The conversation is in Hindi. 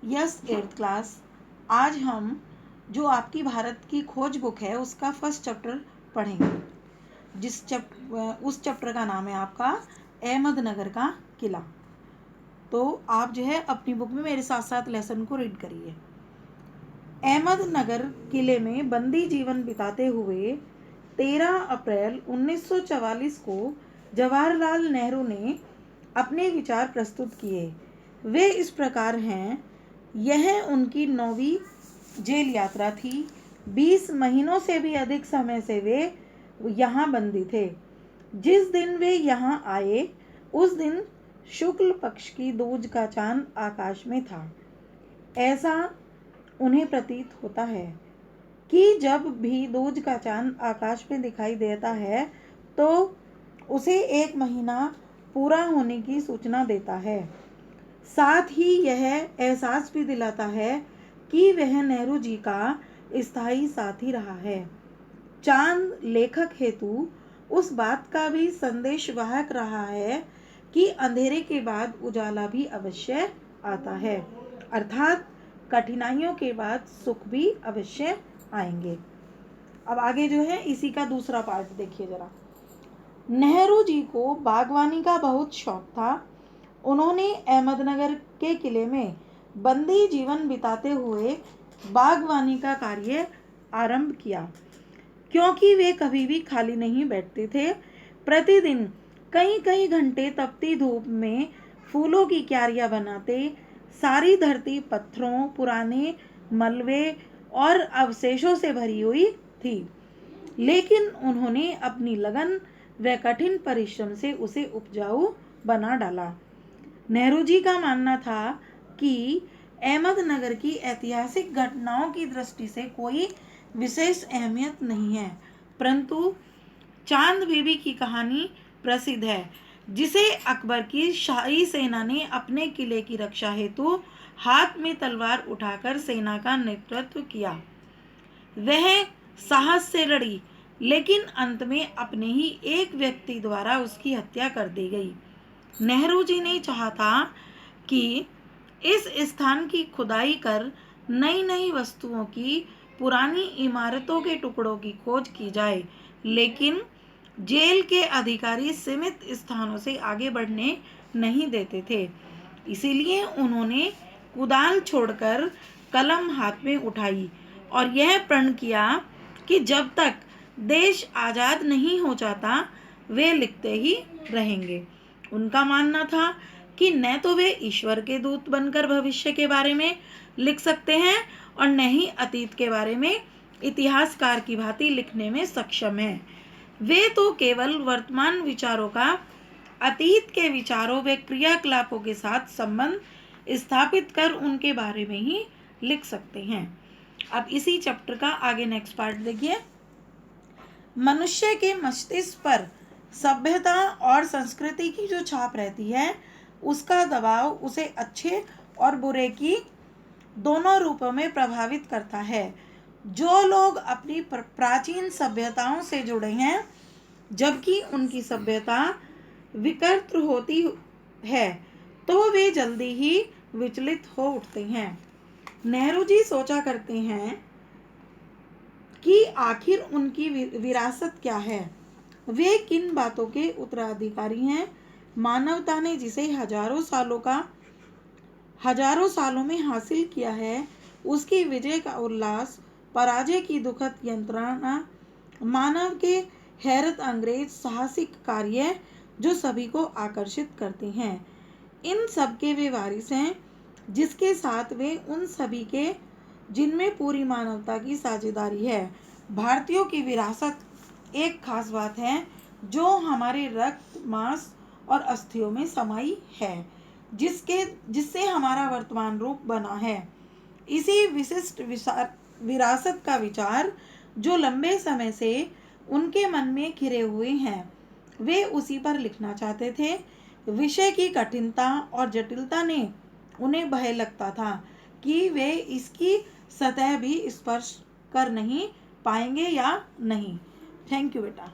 Yes 8th class. आज हम जो आपकी भारत की खोज बुक है उसका फर्स्ट चैप्टर पढ़ेंगे। उस चैप्टर का नाम है आपका अहमदनगर का किला। तो आप जो है अपनी बुक में मेरे साथ साथ लेसन को रीड करिए। अहमदनगर किले में बंदी जीवन बिताते हुए 13 अप्रैल 1944 को जवाहरलाल नेहरू ने अपने विचार प्रस्तुत किए। वे इस प्रकार हैं। यह उनकी 9वीं जेल यात्रा थी। 20 महीनों से भी अधिक समय से वे यहाँ बंदी थे। जिस दिन वे यहाँ आए उस दिन शुक्ल पक्ष की दूज का चांद आकाश में था। ऐसा उन्हें प्रतीत होता है कि जब भी दूज का चांद आकाश में दिखाई देता है तो उसे 1 महीना पूरा होने की सूचना देता है। साथ ही यह एहसास भी दिलाता है कि वह नेहरू जी का स्थायी साथी रहा है। चांद लेखक हेतु उस बात का भी संदेशवाहक रहा है कि अंधेरे के बाद उजाला भी अवश्य आता है, अर्थात कठिनाइयों के बाद सुख भी अवश्य आएंगे। अब आगे जो है इसी का दूसरा पार्ट देखिए जरा। नेहरू जी को बागवानी का बहुत शौक था। उन्होंने अहमदनगर के किले में बंदी जीवन बिताते हुए बागवानी का कार्य आरंभ किया, क्योंकि वे कभी भी खाली नहीं बैठते थे। प्रतिदिन कई घंटे तपती धूप में फूलों की क्यारियां बनाते। सारी धरती पत्थरों, पुराने मलबे और अवशेषों से भरी हुई थी, लेकिन उन्होंने अपनी लगन व कठिन परिश्रम से उसे उपजाऊ बना डाला। नेहरू जी का मानना था कि अहमदनगर की ऐतिहासिक घटनाओं की दृष्टि से कोई विशेष अहमियत नहीं है, परंतु चांद बीबी की कहानी प्रसिद्ध है, जिसे अकबर की शाही सेना ने अपने किले की रक्षा हेतु हाथ में तलवार उठाकर सेना का नेतृत्व किया। वह साहस से लड़ी, लेकिन अंत में अपने ही एक व्यक्ति द्वारा उसकी हत्या कर दी गई। नेहरू जी ने चाहा था कि इस स्थान की खुदाई कर नई वस्तुओं की, पुरानी इमारतों के टुकड़ों की खोज की जाए, लेकिन जेल के अधिकारी सीमित स्थानों से आगे बढ़ने नहीं देते थे। इसीलिए उन्होंने कुदाल छोड़कर कलम हाथ में उठाई और यह प्रण किया कि जब तक देश आज़ाद नहीं हो जाता वे लिखते ही रहेंगे। उनका मानना था कि न तो वे ईश्वर के दूत बनकर भविष्य के बारे में लिख सकते हैं और न ही अतीत के बारे में इतिहासकार की भांति लिखने में सक्षम हैं। वे तो केवल वर्तमान विचारों का अतीत के विचारों व क्रियाकलापों के साथ संबंध स्थापित कर उनके बारे में ही लिख सकते हैं। अब इसी चैप्टर का आगे नेक्स्ट पार्ट देखिए। मनुष्य के मस्तिष्क पर सभ्यता और संस्कृति की जो छाप रहती है उसका दबाव उसे अच्छे और बुरे की दोनों रूपों में प्रभावित करता है। जो लोग अपनी प्राचीन सभ्यताओं से जुड़े हैं, जबकि उनकी सभ्यता विकृत होती है, तो वे जल्दी ही विचलित हो उठते हैं। नेहरू जी सोचा करते हैं कि आखिर उनकी विरासत क्या है, वे किन बातों के उत्तराधिकारी हैं। मानवता ने जिसे हजारों सालों में हासिल किया है, उसकी विजय का उल्लास, पराजय की दुखद यंत्रणा, मानव के हैरत अंग्रेज साहसिक कार्य जो सभी को आकर्षित करते हैं, इन सब के वे वारिस हैं, जिसके साथ वे उन सभी के जिनमें पूरी मानवता की साझेदारी है। भारतीयों की विरासत एक खास बात है जो हमारे रक्त, मांस और अस्थियों में समाई है, जिससे हमारा वर्तमान रूप बना है। इसी विशिष्ट विरासत का विचार जो लंबे समय से उनके मन में खिरे हुए हैं, वे उसी पर लिखना चाहते थे। विषय की कठिनता और जटिलता ने उन्हें भय लगता था कि वे इसकी सतह भी स्पर्श कर नहीं पाएंगे या नहीं। थैंक यू बेटा।